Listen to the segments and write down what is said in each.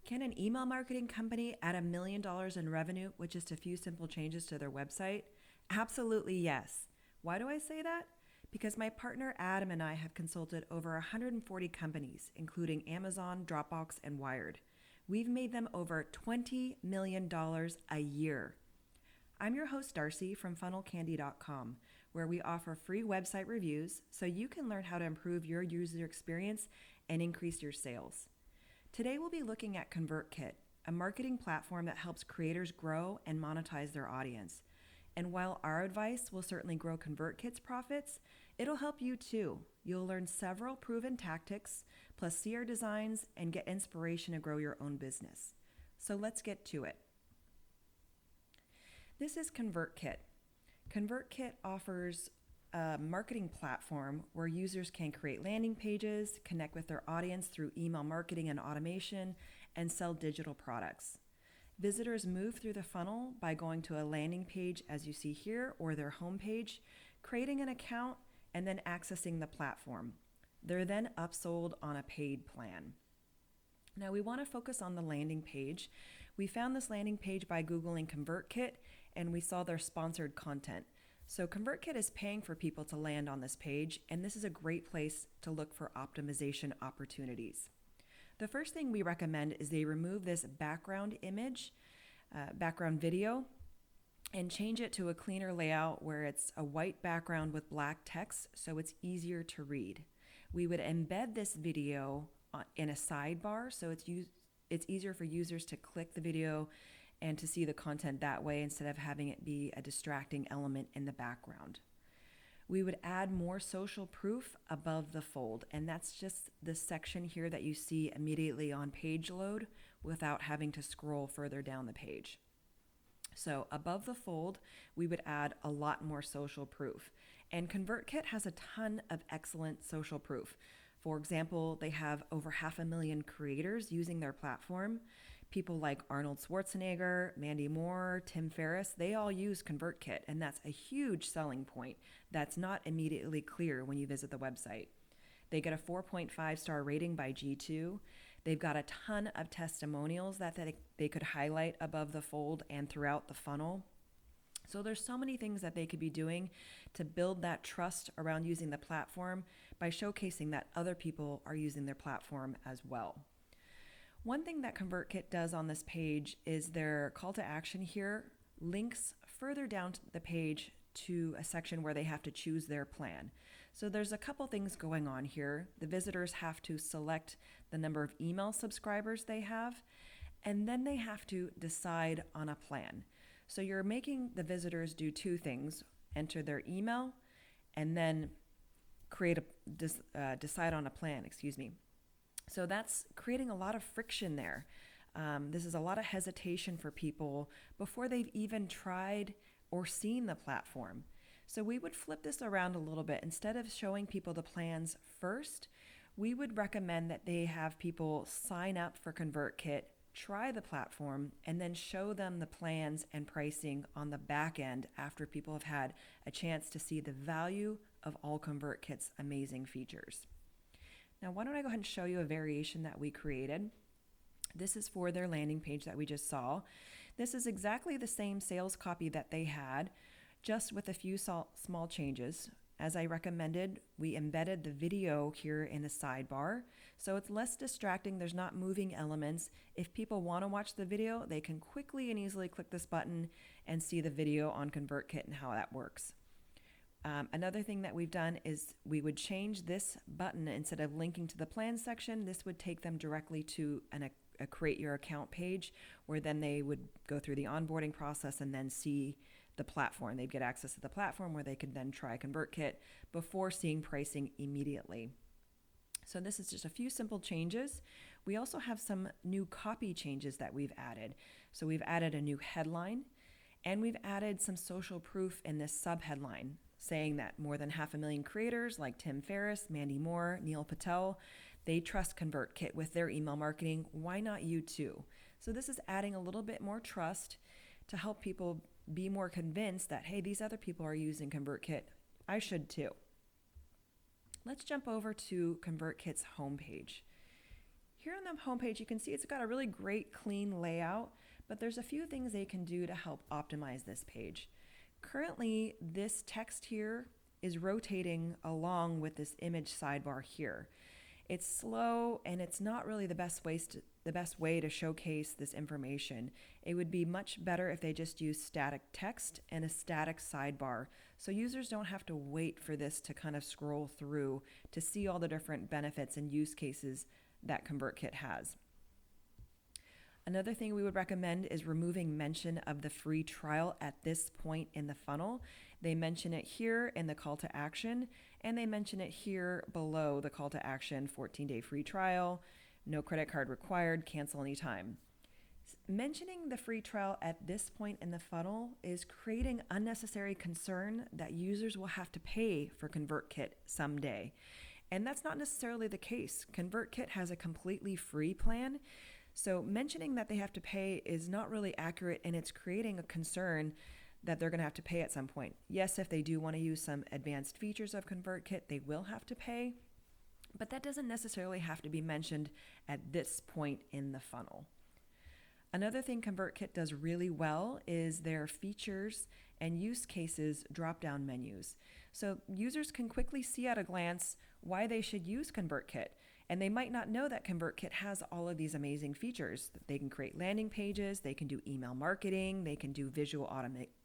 Can an email marketing company add $1 million in revenue with just a few simple changes to their website? Absolutely yes. Why do I say that? Because my partner Adam and I have consulted over 140 companies, including Amazon, Dropbox, and Wired. We've made them over $20 million a year. I'm your host, Darcy, from funnelcandy.com, where we offer free website reviews so you can learn how to improve your user experience and increase your sales. Today, we'll be looking at ConvertKit, a marketing platform that helps creators grow and monetize their audience. And while our advice will certainly grow ConvertKit's profits, it'll help you too. You'll learn several proven tactics, plus see our designs and get inspiration to grow your own business. So let's get to it. This is ConvertKit. ConvertKit offers a marketing platform where users can create landing pages, connect with their audience through email marketing and automation, and sell digital products. Visitors move through the funnel by going to a landing page as you see here or their homepage, creating an account, and then accessing the platform. They're then upsold on a paid plan. Now we want to focus on the landing page. We found this landing page by Googling ConvertKit and we saw their sponsored content. So ConvertKit is paying for people to land on this page, and this is a great place to look for optimization opportunities. The first thing we recommend is they remove this background image, background video, and change it to a cleaner layout where it's a white background with black text so it's easier to read. We would embed this video in a sidebar so it's easier for users to click the video and to see the content that way instead of having it be a distracting element in the background. We would add more social proof above the fold, and that's just the section here that you see immediately on page load without having to scroll further down the page. So above the fold, we would add a lot more social proof. And ConvertKit has a ton of excellent social proof. For example, they have over 500,000 creators using their platform. People like Arnold Schwarzenegger, Mandy Moore, Tim Ferriss, they all use ConvertKit, and that's a huge selling point that's not immediately clear when you visit the website. They get a 4.5-star rating by G2. They've got a ton of testimonials that they could highlight above the fold and throughout the funnel. So there's so many things that they could be doing to build that trust around using the platform by showcasing that other people are using their platform as well. One thing that ConvertKit does on this page is their call to action here links further down the page to a section where they have to choose their plan. So there's a couple things going on here. The visitors have to select the number of email subscribers they have, and then they have to decide on a plan. So you're making the visitors do two things: enter their email and then decide on a plan, So that's creating a lot of friction there. This is a lot of hesitation for people before they've even tried or seen the platform. So we would flip this around a little bit. Instead of showing people the plans first, we would recommend that they have people sign up for ConvertKit, try the platform, and then show them the plans and pricing on the back end after people have had a chance to see the value of all ConvertKit's amazing features. Now, why don't I go ahead and show you a variation that we created. This is for their landing page that we just saw. This is exactly the same sales copy that they had, just with a few small changes. As I recommended, we embedded the video here in the sidebar, so it's less distracting. There's not moving elements. If people want to watch the video, they can quickly and easily click this button and see the video on ConvertKit and how that works. Another thing that we've done is we would change this button. Instead of linking to the plan section, this would take them directly to a create your account page, where then they would go through the onboarding process and then see the platform. They'd get access to the platform where they could then try ConvertKit before seeing pricing immediately. So this is just a few simple changes. We also have some new copy changes that we've added. So we've added a new headline, and we've added some social proof in this subheadline, saying that more than 500,000 creators like Tim Ferriss, Mandy Moore, Neil Patel, they trust ConvertKit with their email marketing. Why not you too? So this is adding a little bit more trust to help people be more convinced that, hey, these other people are using ConvertKit. I should too. Let's jump over to ConvertKit's homepage. Here on the homepage, you can see it's got a really great clean layout, but there's a few things they can do to help optimize this page. Currently, this text here is rotating along with this image sidebar here. It's slow and it's not really the best way to showcase this information. It would be much better if they just use static text and a static sidebar, so users don't have to wait for this to kind of scroll through to see all the different benefits and use cases that ConvertKit has. Another thing we would recommend is removing mention of the free trial at this point in the funnel. They mention it here in the call to action, and they mention it here below the call to action, 14-day free trial, no credit card required, cancel anytime. Mentioning the free trial at this point in the funnel is creating unnecessary concern that users will have to pay for ConvertKit someday. And that's not necessarily the case. ConvertKit has a completely free plan. So mentioning that they have to pay is not really accurate, and it's creating a concern that they're going to have to pay at some point. Yes, if they do want to use some advanced features of ConvertKit, they will have to pay, but that doesn't necessarily have to be mentioned at this point in the funnel. Another thing ConvertKit does really well is their features and use cases drop-down menus. So users can quickly see at a glance why they should use ConvertKit. And they might not know that ConvertKit has all of these amazing features. They can create landing pages, they can do email marketing, they can do visual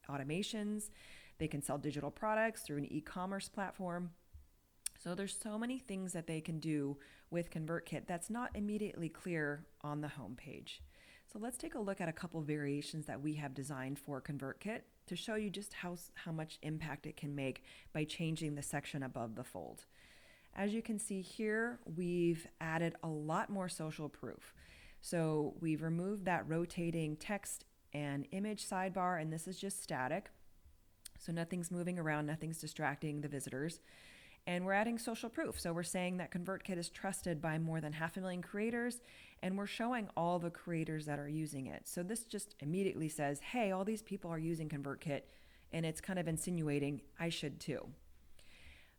automations, they can sell digital products through an e-commerce platform. So there's so many things that they can do with ConvertKit that's not immediately clear on the homepage. So let's take a look at a couple variations that we have designed for ConvertKit to show you just how much impact it can make by changing the section above the fold. As you can see here, we've added a lot more social proof. So we've removed that rotating text and image sidebar, and this is just static. So nothing's moving around, nothing's distracting the visitors. And we're adding social proof. So we're saying that ConvertKit is trusted by more than 500,000 creators, and we're showing all the creators that are using it. So this just immediately says, hey, all these people are using ConvertKit, and it's kind of insinuating I should too.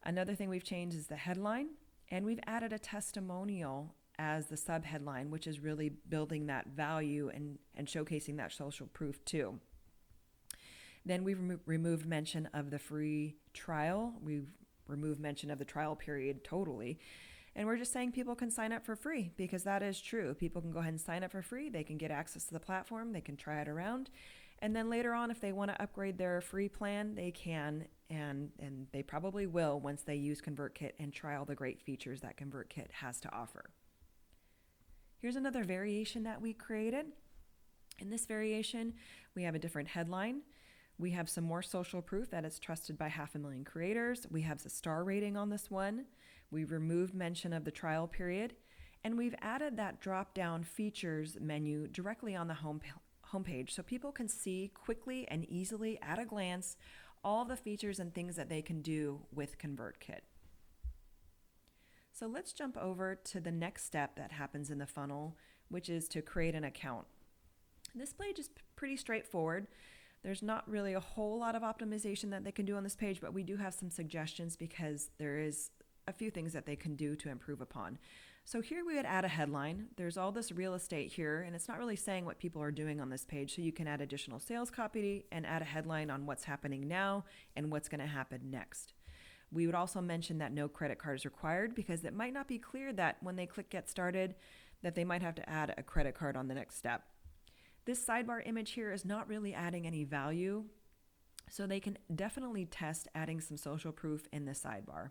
Another thing we've changed is the headline, and we've added a testimonial as the subheadline, which is really building that value and showcasing that social proof too. Then we've removed mention of the free trial. We've removed mention of the trial period totally. And we're just saying people can sign up for free, because that is true. People can go ahead and sign up for free. They can get access to the platform. They can try it around. And then later on, if they want to upgrade their free plan, they can, and they probably will once they use ConvertKit and try all the great features that ConvertKit has to offer. Here's another variation that we created. In this variation, we have a different headline. We have some more social proof that it's trusted by 500,000 creators. We have a star rating on this one. We removed mention of the trial period, and we've added that drop-down features menu directly on the homepage so people can see quickly and easily at a glance all the features and things that they can do with ConvertKit. So let's jump over to the next step that happens in the funnel, which is to create an account. This page is pretty straightforward. There's not really a whole lot of optimization that they can do on this page, but we do have some suggestions because there is a few things that they can do to improve upon. So here we would add a headline. There's all this real estate here, and it's not really saying what people are doing on this page, so you can add additional sales copy and add a headline on what's happening now and what's going to happen next. We would also mention that no credit card is required, because it might not be clear that when they click Get Started that they might have to add a credit card on the next step. This sidebar image here is not really adding any value, so they can definitely test adding some social proof in the sidebar.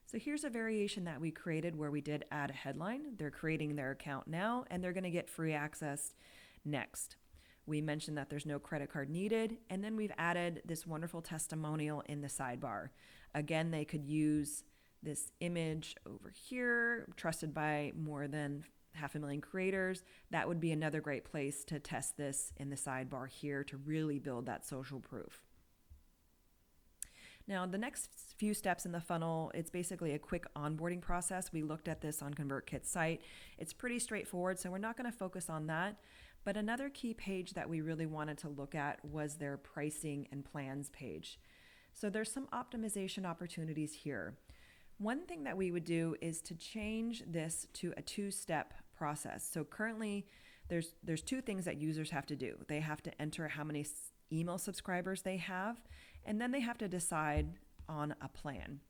So here's a variation that we created where we did add a headline. They're creating their account now, and they're going to get free access next. We mentioned that there's no credit card needed, and then we've added this wonderful testimonial in the sidebar. Again, they could use this image over here, trusted by more than 500,000 creators. That would be another great place to test this in the sidebar here to really build that social proof. Now, the next few steps in the funnel, it's basically a quick onboarding process. We looked at this on ConvertKit's site. It's pretty straightforward, so we're not going to focus on that. But another key page that we really wanted to look at was their pricing and plans page. So there's some optimization opportunities here. One thing that we would do is to change this to a two-step process. So currently, there's two things that users have to do. They have to enter how many email subscribers they have, and then they have to decide on a plan.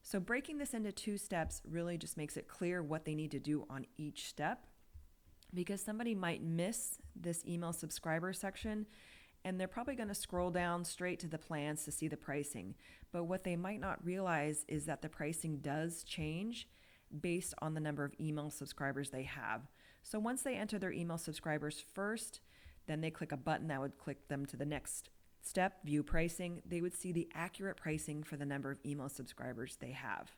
So breaking this into 2 steps really just makes it clear what they need to do on each step, because somebody might miss this email subscriber section and they're probably going to scroll down straight to the plans to see the pricing. But what they might not realize is that the pricing does change based on the number of email subscribers they have. So once they enter their email subscribers first, then they click a button that would click them to the next step, view pricing. They would see the accurate pricing for the number of email subscribers they have.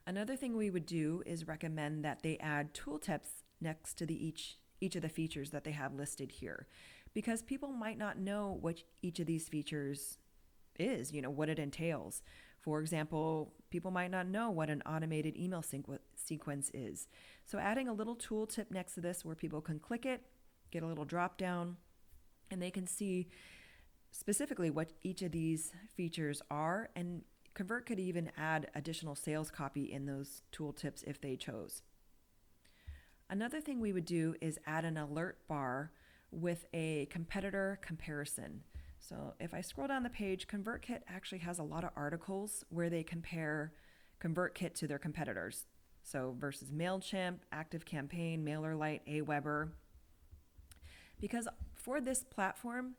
Another thing we would do is recommend that they add tooltips next to each of the features that they have listed here, because people might not know what each of these features is, what it entails. For example, people might not know what an automated email sequence is. So adding a little tooltip next to this where people can click it, get a little drop down, and they can see specifically what each of these features are, and Convert could even add additional sales copy in those tooltips if they chose. Another thing we would do is add an alert bar with a competitor comparison. So if I scroll down the page, ConvertKit actually has a lot of articles where they compare ConvertKit to their competitors. So versus MailChimp, ActiveCampaign, MailerLite, Aweber. Because for this platform,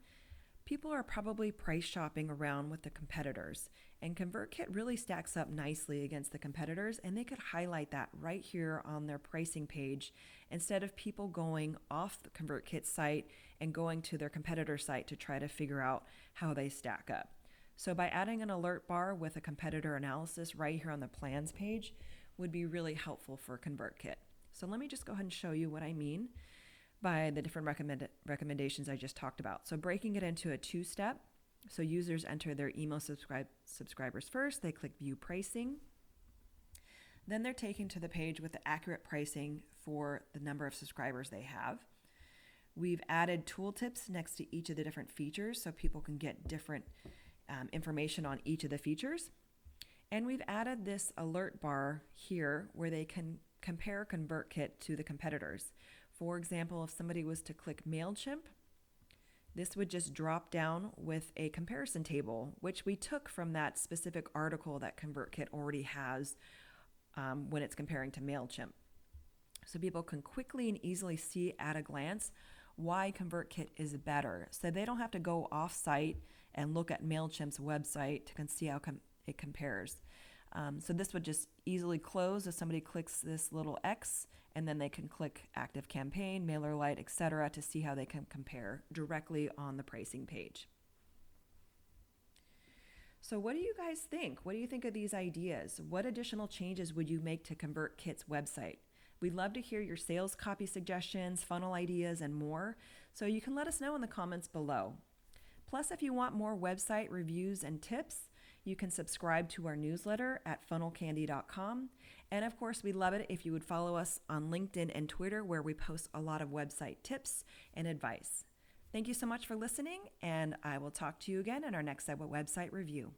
people are probably price shopping around with the competitors, and ConvertKit really stacks up nicely against the competitors, and they could highlight that right here on their pricing page instead of people going off the ConvertKit site and going to their competitor site to try to figure out how they stack up. So by adding an alert bar with a competitor analysis right here on the plans page would be really helpful for ConvertKit. So let me just go ahead and show you what I mean by the different recommendations I just talked about. So breaking it into a 2-step. So users enter their email subscribers first. They click view pricing. Then they're taken to the page with the accurate pricing for the number of subscribers they have. We've added tooltips next to each of the different features so people can get different information on each of the features. And we've added this alert bar here where they can compare ConvertKit to the competitors. For example, if somebody was to click MailChimp, this would just drop down with a comparison table, which we took from that specific article that ConvertKit already has when it's comparing to MailChimp. So people can quickly and easily see at a glance why ConvertKit is better. So they don't have to go off-site and look at MailChimp's website to see how it compares. So this would just easily close if somebody clicks this little X, and then they can click ActiveCampaign, MailerLite, etc. to see how they can compare directly on the pricing page. So what do you guys think? What do you think of these ideas? What additional changes would you make to ConvertKit's website? We'd love to hear your sales copy suggestions, funnel ideas, and more. So you can let us know in the comments below. Plus, if you want more website reviews and tips, you can subscribe to our newsletter at funnelcandy.com. And of course, we'd love it if you would follow us on LinkedIn and Twitter, where we post a lot of website tips and advice. Thank you so much for listening, and I will talk to you again in our next website review.